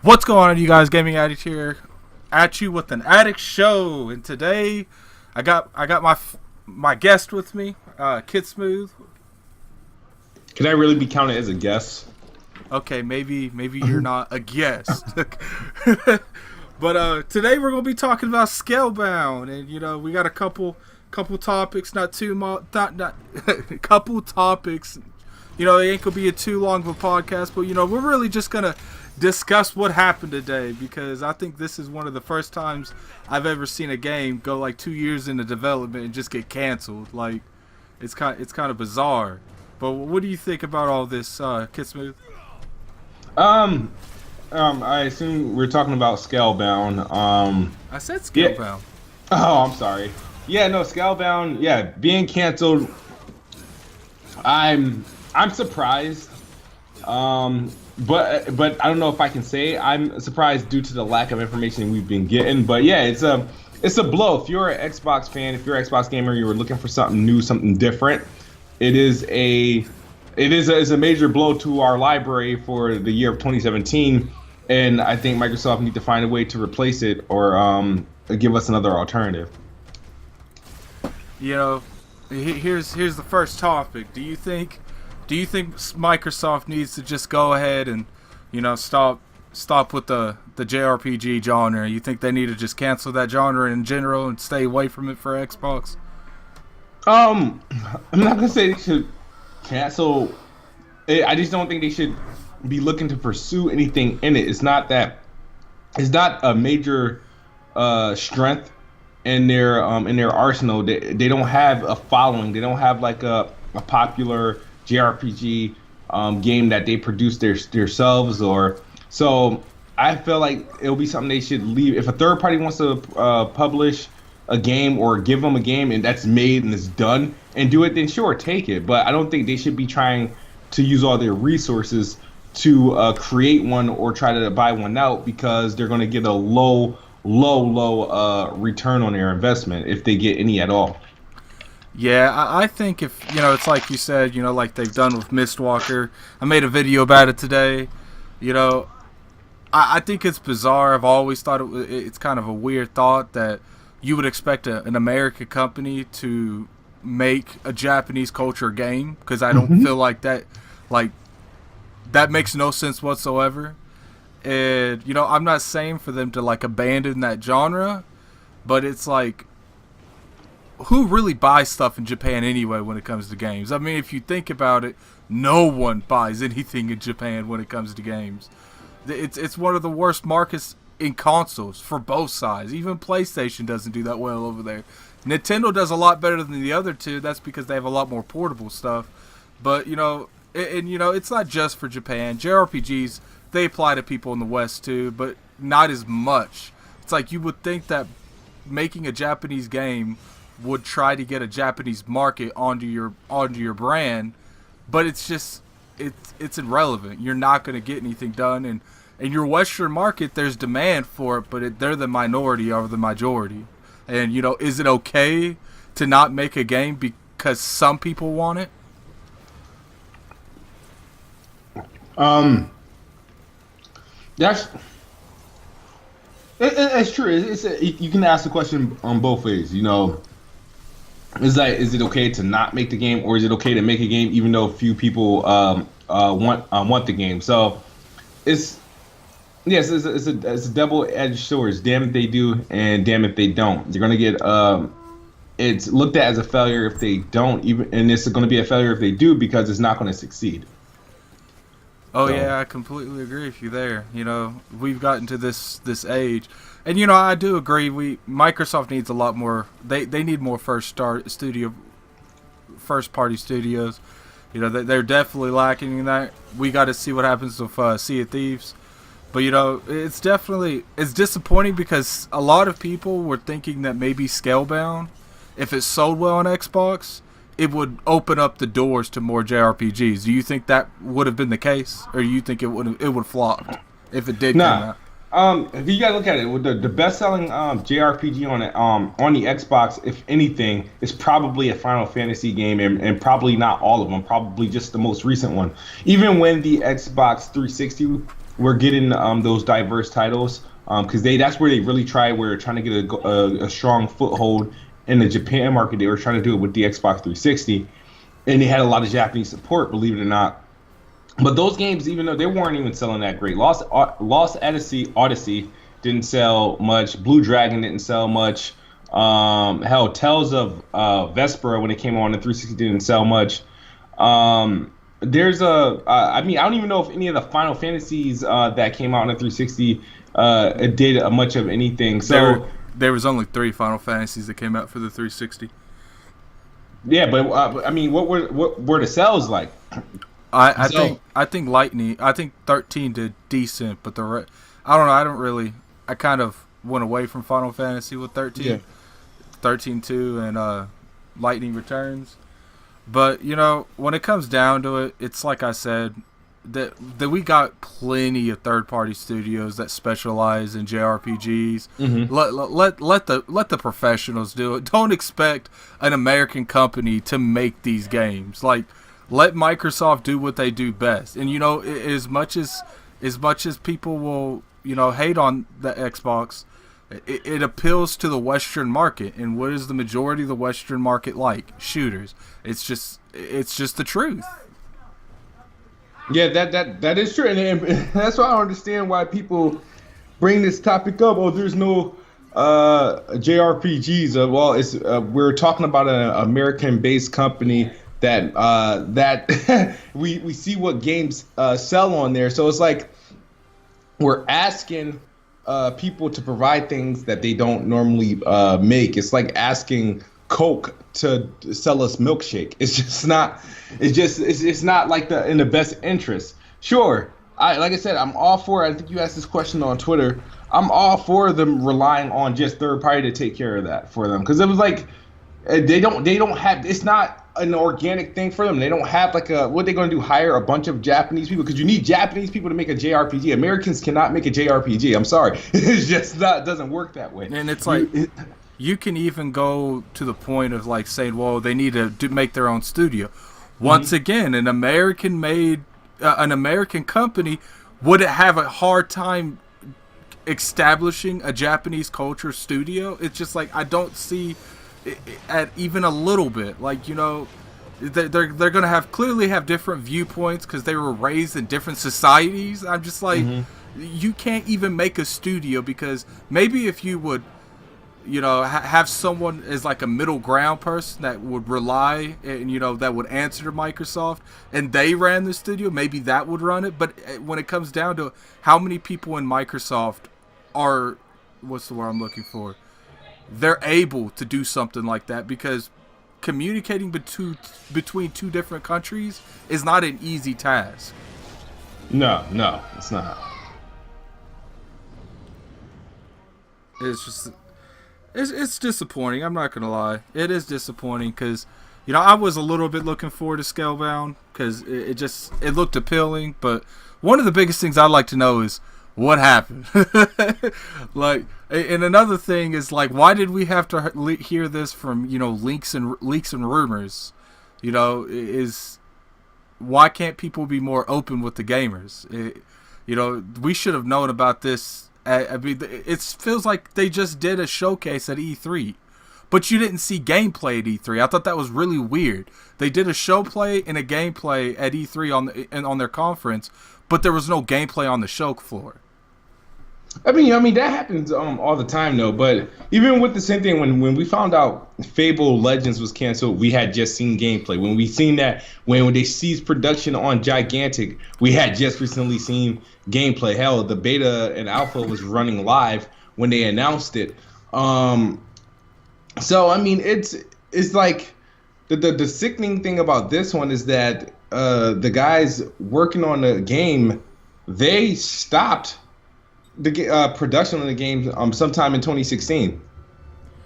What's going on, you guys? Gaming Addict here, at you with an Addict show, and today I got my guest with me, Kid Smoove. Can I really be counted as a guest? Okay, maybe you're not a guest, but today we're gonna be talking about ScaleBound, and we got a couple topics, not too much, not couple topics. It ain't gonna be a too long of a podcast, but we're really just gonna discuss what happened today, because I think this is one of the first times I've ever seen a game go like 2 years into development and just get canceled. Like, it's kind of bizarre. But what do you think about all this, Kid Smoove? I assume we're talking about ScaleBound. I said ScaleBound. Yeah. Oh, I'm sorry. Yeah, no, ScaleBound. Yeah, being canceled. I'm surprised. But I don't know if I can say I'm surprised due to the lack of information we've been getting. But yeah, it's a blow. If you're an Xbox fan, if you're an Xbox gamer, you were looking for something new, something different. It's a major blow to our library for the year of 2017, and I think Microsoft need to find a way to replace it or give us another alternative. Here's the first topic. Do you think Microsoft needs to just go ahead and stop with the JRPG genre? You think they need to just cancel that genre in general and stay away from it for Xbox? I'm not gonna say they should cancel it. I just don't think they should be looking to pursue anything in it. It's not a major strength in their arsenal. They don't have a following. They don't have like a popular JRPG game that they produce themselves, or so I feel like it'll be something they should leave. If a third party wants to publish a game or give them a game and that's made and it's done and do it, then sure, take it. But I don't think they should be trying to use all their resources to create one or try to buy one out, because they're going to get a low return on their investment, if they get any at all. Yeah, I think if, it's like you said, like they've done with Mistwalker. I made a video about it today. I think it's bizarre. I've always thought it's kind of a weird thought that you would expect an American company to make a Japanese culture game, because I don't feel like that makes no sense whatsoever. And, I'm not saying for them to like abandon that genre, but it's like, who really buys stuff in Japan anyway when it comes to games? I mean, if you think about it, no one buys anything in Japan when it comes to games. It's one of the worst markets in consoles for both sides. Even PlayStation doesn't do that well over there. Nintendo does a lot better than the other two. That's because they have a lot more portable stuff. But, it's not just for Japan. JRPGs, they apply to people in the West too, but not as much. It's like you would think that making a Japanese game would try to get a Japanese market onto your brand, but it's just it's irrelevant. You're not going to get anything done, and in your Western market, there's demand for it, but they're the minority over the majority. And is it okay to not make a game because some people want it? It's true. You can ask the question on both ways. Is it okay to not make the game, or is it okay to make a game even though few people want the game? So it's a double-edged sword. It's damn if they do and damn if they don't. They're gonna get it's looked at as a failure if they don't, and it's going to be a failure if they do, because it's not going to succeed. Oh, so. Yeah, I completely agree with you there. We've gotten to this age, and I do agree. Microsoft needs a lot more. They need more first party studios. They're definitely lacking in that. We got to see what happens with Sea of Thieves, but it's disappointing, because a lot of people were thinking that maybe ScaleBound, if it sold well on Xbox, it would open up the doors to more JRPGs. Do you think that would have been the case, or do you think it would flopped if it did come out? If you gotta look at it, with the best-selling JRPG on the Xbox, if anything, is probably a Final Fantasy game, and probably not all of them. Probably just the most recent one. Even when the Xbox 360 were getting those diverse titles because that's where they really tried. Were trying to get a strong foothold in the Japan market. They were trying to do it with the Xbox 360, and they had a lot of Japanese support, believe it or not. But those games, even though they weren't even selling that great, Lost Odyssey didn't sell much. Blue Dragon didn't sell much. Hell, Tales of Vespera, when it came on the 360, didn't sell much. There's I mean, I don't even know if any of the Final Fantasies that came out on the 360 did much of anything. So there was only 3 Final Fantasies that came out for the 360. Yeah, but I mean, what were the sales like? I think Lightning. I think 13 did decent, but I don't know. I kind of went away from Final Fantasy with 13. Yeah. 13-2 and Lightning Returns. But you know, when it comes down to it, it's like I said that we got plenty of third-party studios that specialize in JRPGs. Mm-hmm. Let the professionals do it. Don't expect an American company to make these games. Like, let Microsoft do what they do best. And you know, as much as people will, you know, hate on the Xbox, it appeals to the Western market. And what is the majority of the Western market like? Shooters. It's just the truth. Yeah, that is true, and that's why I don't understand why people bring this topic up. Oh, there's no JRPGs. Well, it's we're talking about an American-based company that we see what games sell on there. So it's like we're asking people to provide things that they don't normally make. It's like asking Coke to sell us milkshake. It's just not. It's not like in the best interest. Sure, like I said, I'm all for. I think you asked this question on Twitter. I'm all for them relying on just third party to take care of that for them, because it was like they don't have. It's not an organic thing for them. They don't have like what they're going to do, hire a bunch of Japanese people, because you need Japanese people to make a JRPG. Americans cannot make a JRPG. I'm sorry. It's just not, it doesn't work that way. And it's like you can even go to the point of like saying, well, they need to make their own studio. Once again, an American company would have a hard time establishing a Japanese culture studio. It's just like I don't see it at even a little bit. Like, you know, they're going to clearly have different viewpoints because they were raised in different societies. I'm just like, you can't even make a studio, because maybe if you would, you know, have someone as like a middle ground person that would rely and, you know, that would answer to Microsoft and they ran the studio, maybe that would run it. But when it comes down to how many people in Microsoft are, what's the word I'm looking for? They're able to do something like that, because communicating between 2 different countries is not an easy task. No, it's not. It's just... It's disappointing. I'm not going to lie. It is disappointing because, you know, I was a little bit looking forward to ScaleBound because it looked appealing. But one of the biggest things I'd like to know is what happened. Like, and another thing is, like, why did we have to hear this from, you know, leaks and rumors? You know, why can't people be more open with the gamers? You know, we should have known about this. I mean, it feels like they just did a showcase at E3, but you didn't see gameplay at E3. I thought that was really weird. They did a show play and a gameplay at E3 on their conference, but there was no gameplay on the show floor. I mean that happens all the time though. But even with the same thing, when we found out Fable Legends was canceled, we had just seen gameplay. When we seen that when they ceased production on Gigantic, we had just recently seen gameplay. Hell, the beta and alpha was running live when they announced it. So I mean, it's like the sickening thing about this one is that the guys working on the game, they stopped the production of the game sometime in 2016.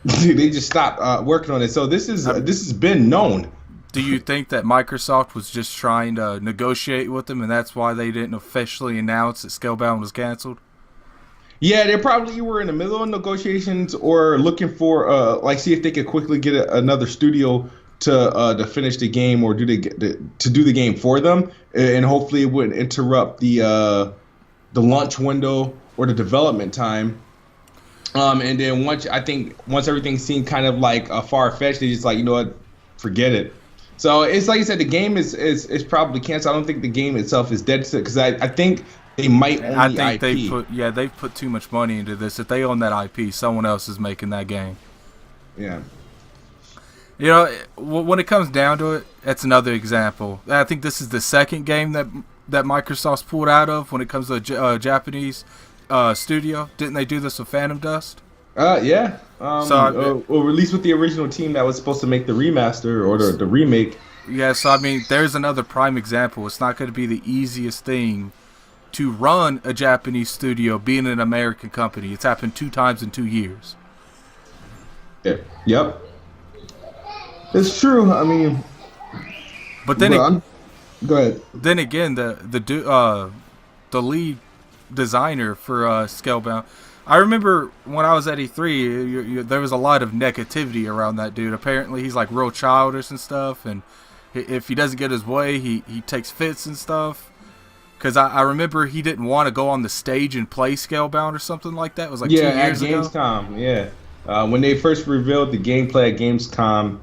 They just stopped working on it. So this has been known. Do you think that Microsoft was just trying to negotiate with them, and that's why they didn't officially announce that ScaleBound was canceled? Yeah, they probably were in the middle of negotiations or looking for like see if they could quickly get another studio to finish the game or to do the game for them, and hopefully it wouldn't interrupt the the launch window or the development time. And then once everything seemed kind of like far fetched, they just like, you know what, forget it. So it's like you said, the game is probably canceled. I don't think the game itself is dead, because I think they might own the IP. They've put too much money into this. If they own that IP, someone else is making that game. Yeah. You know, when it comes down to it, that's another example. I think this is the second game that Microsoft's pulled out of when it comes to a Japanese studio. Didn't they do this with Phantom Dust? Yeah. Or released with the original team that was supposed to make the remaster or the remake. Yeah, so I mean, there's another prime example. It's not going to be the easiest thing to run a Japanese studio being an American company. It's happened 2 times in 2 years. Yeah. Yep. It's true. I mean, but then go ahead. Then again, the lead designer for ScaleBound, I remember when I was at E3, there was a lot of negativity around that dude. Apparently, he's like real childish and stuff, and if he doesn't get his way, he takes fits and stuff. Because I remember he didn't want to go on the stage and play ScaleBound or something like that. It was like 2 years ago. Yeah, at Gamescom. Yeah, when they first revealed the gameplay at Gamescom,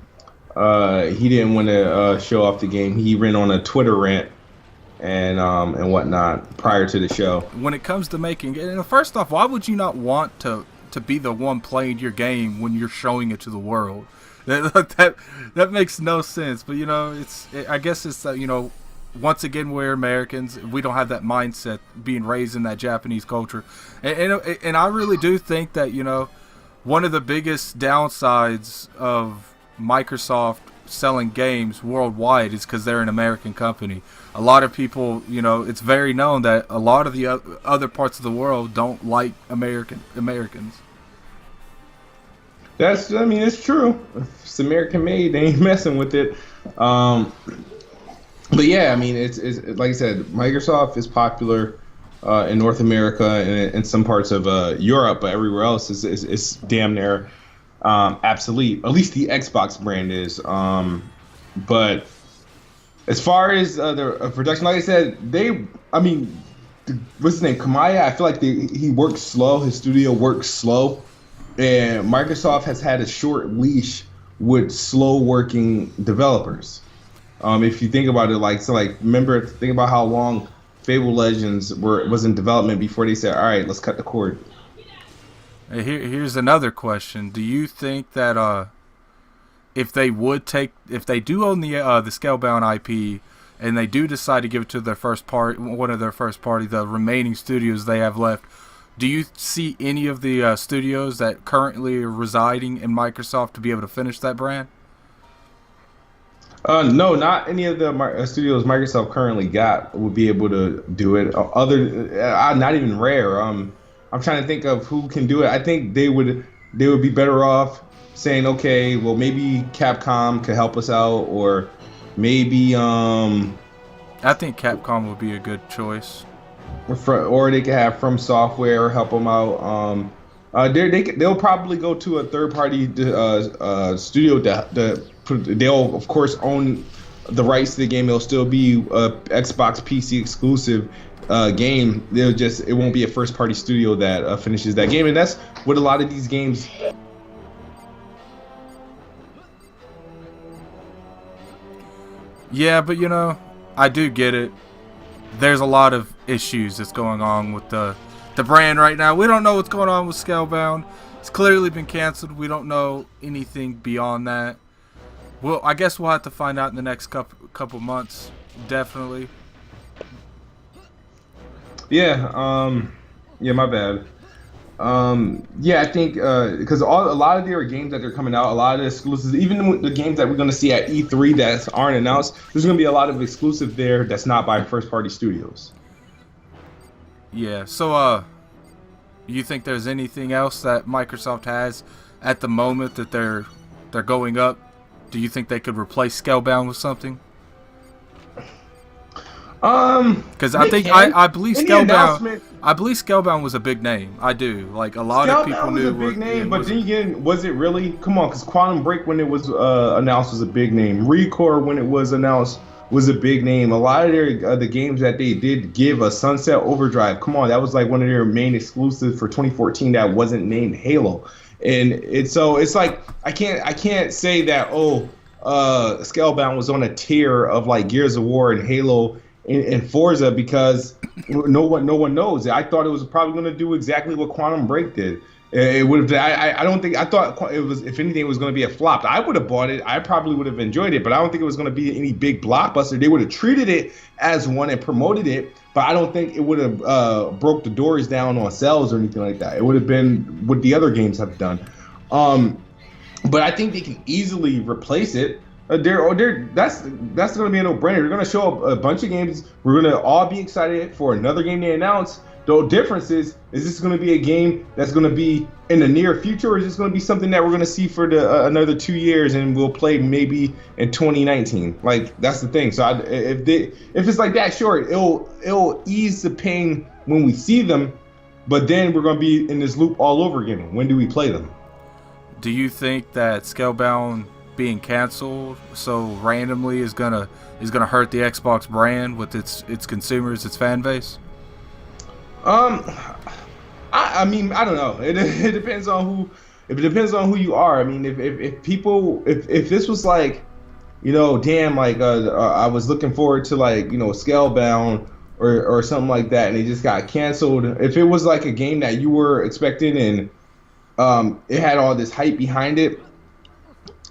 he didn't want to show off the game. He ran on a Twitter rant and whatnot prior to the show. When it comes to making, and first off, why would you not want to be the one playing your game when you're showing it to the world? That makes no sense. But you know, I guess it's you know, once again, we're Americans. We don't have that mindset being raised in that Japanese culture, and I really do think that, you know, one of the biggest downsides of Microsoft selling games worldwide is because they're an American company. A lot of people, you know, it's very known that a lot of the other parts of the world don't like Americans. I mean, it's true. If it's American made, they ain't messing with it. But yeah, I mean, it's like I said, Microsoft is popular in North America and in some parts of Europe, but everywhere else is damn near obsolete. At least the Xbox brand is. But as far as the production, like I said, what's his name? Kamaya, I feel like he works slow. His studio works slow. And Microsoft has had a short leash with slow-working developers. If you think about it, think about how long Fable Legends was in development before they said, all right, let's cut the cord. Here's another question. Do you think that if they do own the ScaleBound IP and they do decide to give it to one of their first party, the remaining studios they have left, do you see any of the studios that currently are residing in Microsoft to be able to finish that brand? No, not any of the studios Microsoft currently got would be able to do it. Not even Rare. I'm trying to think of who can do it. I think they would be better off saying, okay, well, maybe Capcom could help us out, or maybe I think Capcom would be a good choice. Or they could have From Software help them out. They'll probably go to a third-party studio they'll of course own the rights to the game. It'll still be a Xbox PC exclusive game. It won't be a first-party studio that finishes that game, and that's what a lot of these games. Yeah, but you know, I do get it. There's a lot of issues that's going on with the brand right now. We don't know what's going on with ScaleBound. It's clearly been canceled. We don't know anything beyond that. Well, I guess we'll have to find out in the next couple months. Definitely. Yeah. Yeah. My bad. Yeah, I think because a lot of their games that are coming out, a lot of the exclusives, even the games that we're going to see at E3 that aren't announced, there's going to be a lot of exclusive there that's not by first-party studios. Yeah. So, you think there's anything else that Microsoft has at the moment that they're going up? Do you think they could replace ScaleBound with something? Because I believe ScaleBound was a big name. I do. Like, a lot of people knew it was a big name, but then again, was it really? Come on, because Quantum Break when it was announced was a big name. Recore when it was announced was a big name. A lot of their the games that they did give a Sunset Overdrive. Come on, that was like one of their main exclusives for 2014 that wasn't named Halo. And it's like I can't say that ScaleBound was on a tier of like Gears of War and Halo and Forza because no one knows. I thought it was probably going to do exactly what Quantum Break did. It would have. I thought it was. If anything, it was going to be a flop. I would have bought it. I probably would have enjoyed it, but I don't think it was going to be any big blockbuster. They would have treated it as one and promoted it, but I don't think it would have broke the doors down on sales or anything like that. It would have been what the other games have done. But I think they can easily replace it. That's going to be a no-brainer. They're going to show a bunch of games. We're going to all be excited for another game they announce. The difference is this going to be a game that's going to be in the near future, or is this going to be something that we're going to see for another 2 years and we'll play maybe in 2019? Like, that's the thing. So if it's like that, sure, it'll ease the pain when we see them, but then we're going to be in this loop all over again. When do we play them? Do you think that ScaleBound being canceled so randomly is gonna hurt the Xbox brand with its consumers, its fan base? I mean, I don't know. It depends on who. If it depends on who you are. I mean, if this was like, damn, like I was looking forward to like ScaleBound or something like that, and it just got canceled. If it was like a game that you were expecting and it had all this hype behind it,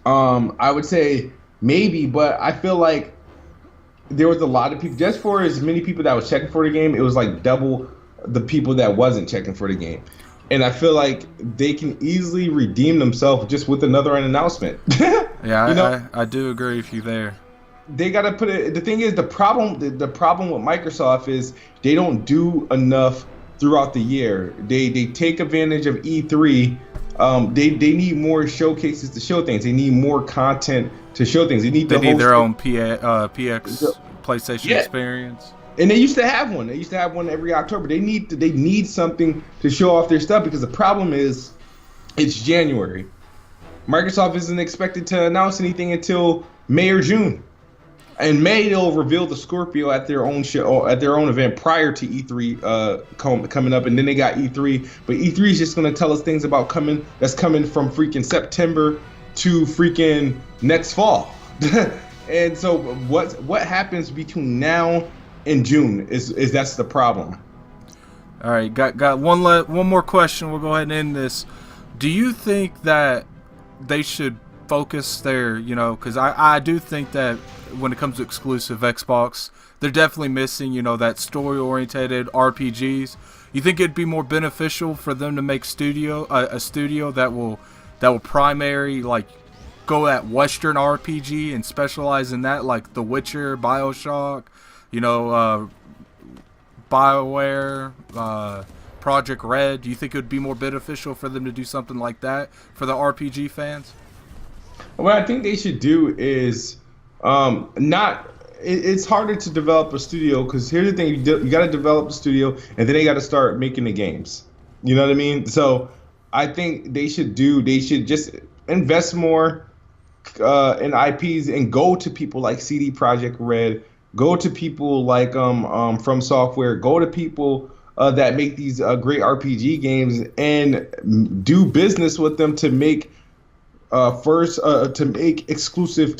I would say maybe, but I feel like there was a lot of people. Just for as many people that was checking for the game, it was like double the people that wasn't checking for the game. And I feel like they can easily redeem themselves just with another announcement. Yeah, I do agree with you there. They got to put it. The thing is, the problem with Microsoft is they don't do enough throughout the year. They take advantage of E3. They need more showcases to show things. They need more content to show things. They need their own PX PlayStation experience. And they used to have one. They used to have one every October. They need something to show off their stuff, because the problem is it's January. Microsoft isn't expected to announce anything until May or June. In May, they'll reveal the Scorpio at their own show, at their own event prior to E3 coming up, and then they got E3. But E3 is just going to tell us things about that's coming from freaking September to freaking next fall. And so what happens between now and June is that's the problem. All right, got one more question. We'll go ahead and end this. Do you think that they should focus their, because I do think that when it comes to exclusive Xbox, they're definitely missing, that story-oriented RPGs. You think it'd be more beneficial for them to make a studio that will primary like go at Western RPG and specialize in that, like The Witcher, BioShock, BioWare, Project Red? Do you think it would be more beneficial for them to do something like that for the RPG fans? What I think they should do is it's harder to develop a studio, because here's the thing: you got to develop the studio, and then they got to start making the games. You know what I mean? So I think they should just invest more in IPs and go to people like CD Projekt Red, go to people like From Software, go to people that make these great RPG games, and do business with them to make to make exclusive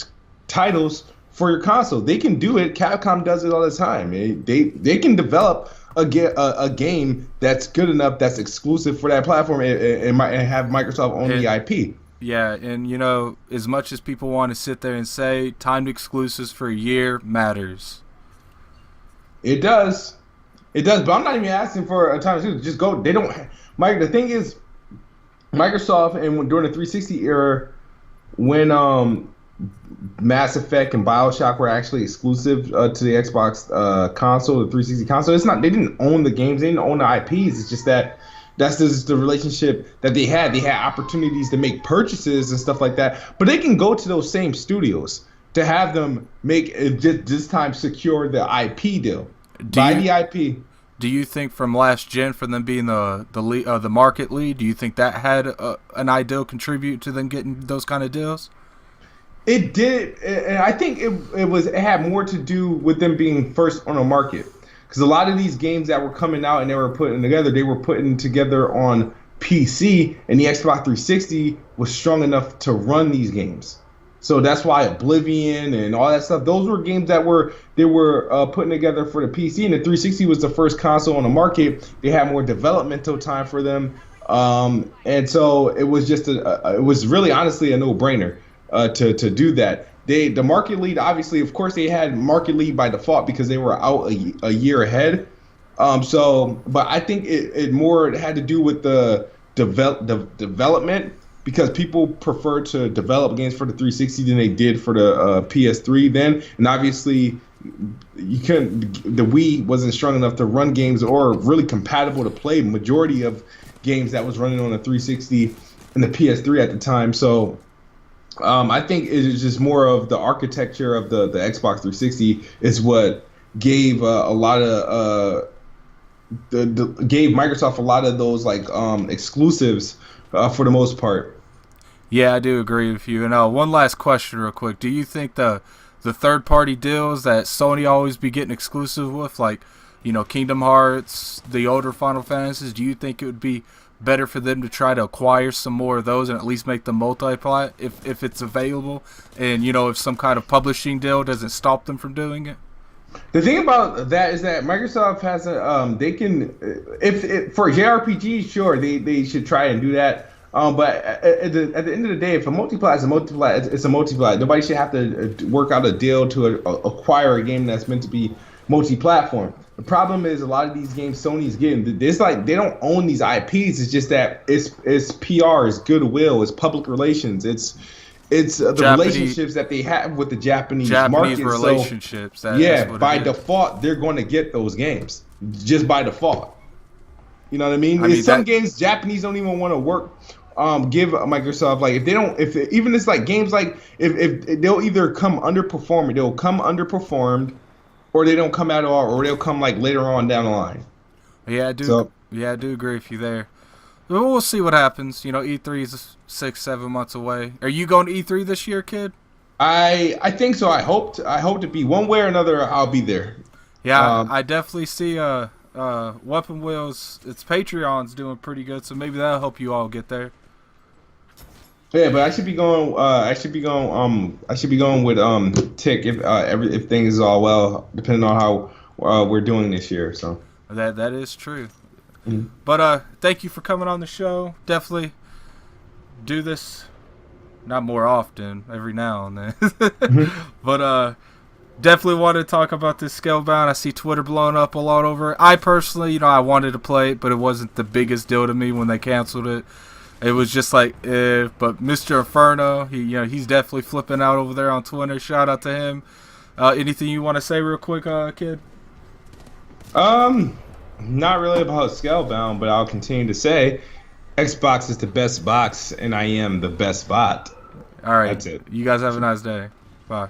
titles for your console. They can do it. Capcom does it all the time. They can develop a game that's good enough, that's exclusive for that platform, and have Microsoft own the IP. Yeah, and as much as people want to sit there and say timed exclusives for a year matters, it does. But I'm not even asking for a time exclusive. Just go. They don't. The thing is, Microsoft, and during the 360 era, when Mass Effect and BioShock were actually exclusive to the Xbox console, the 360 console, it's not. They didn't own the games. They didn't own the IPs. It's just that that's just the relationship that they had. They had opportunities to make purchases and stuff like that. But they can go to those same studios to have them make this time secure the IP deal. Buy the IP. Do you think from last gen, for them being the market lead, do you think that had an ideal contribute to them getting those kind of deals? It did, and I think it had more to do with them being first on the market, because a lot of these games that were coming out and they were putting together on PC, and the Xbox 360 was strong enough to run these games. So that's why Oblivion and all that stuff, those were games that they were putting together for the PC, and the 360 was the first console on the market. They had more developmental time for them, and so it was just it was really honestly a no-brainer to do that. The market lead, obviously, of course, they had market lead by default because they were out a year ahead. But I think it more had to do with the development, because people prefer to develop games for the 360 than they did for the PS3 then, and obviously the Wii wasn't strong enough to run games or really compatible to play majority of games that was running on the 360 and the PS3 at the time. So I think it is just more of the architecture of the Xbox 360 is what gave a lot of gave Microsoft a lot of those like exclusives for the most part. Yeah, I do agree with you. And one last question real quick. Do you think the third-party deals that Sony always be getting exclusive with, like, Kingdom Hearts, the older Final Fantasies, do you think it would be better for them to try to acquire some more of those and at least make them multi-plat if it's available, and if some kind of publishing deal doesn't stop them from doing it? The thing about that is that Microsoft has they can, if for JRPGs, sure, they should try and do that. But at the end of the day, if a multiplat is a multiplat, it's a multiplat. Nobody should have to work out a deal to acquire a game that's meant to be multi-platform. The problem is a lot of these games Sony's getting, it's like they don't own these IPs. It's just that it's PR, it's goodwill, it's public relations, it's the relationships that they have with the Japanese market. Relationships. So, by default, they're going to get those games just by default. You know what I mean? Some games Japanese don't even want to work. Give Microsoft, like, even it's like games like if they'll either come underperformed, or they don't come at all, or they'll come like later on down the line. Yeah, I do. I do agree with you there. We'll see what happens. E3 is 6-7 months away. Are you going to E3 this year, kid? I think so. I hope to be one way or another. I'll be there. Yeah, I definitely see. Weapon Wheels, its Patreon's doing pretty good, so maybe that'll help you all get there. Yeah, but I should be going. I should be going with Tick if things is all well, depending on how we're doing this year. So that is true. Mm-hmm. But thank you for coming on the show. Definitely do this, not more often, every now and then. Mm-hmm. But definitely wanted to talk about this Scalebound. I see Twitter blowing up a lot over it. I personally, I wanted to play it, but it wasn't the biggest deal to me when they canceled it. It was just like, but Mr. Inferno, he's definitely flipping out over there on Twitter. Shout out to him. Anything you want to say real quick, kid? Not really about Scalebound, but I'll continue to say Xbox is the best box, and I am the best bot. All right. That's it. You guys have a nice day. Bye.